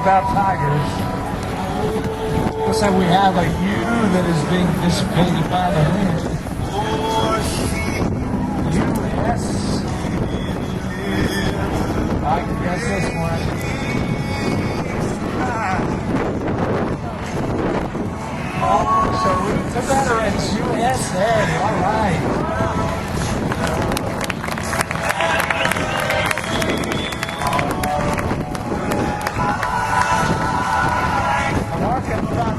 about tigers. Looks like we have a U that is being dissipated by the wind. U.S. I can guess this one. Oh, so the veterans, USA. All right.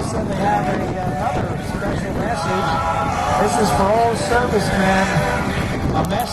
Said they have another special message. This is for all servicemen. A message.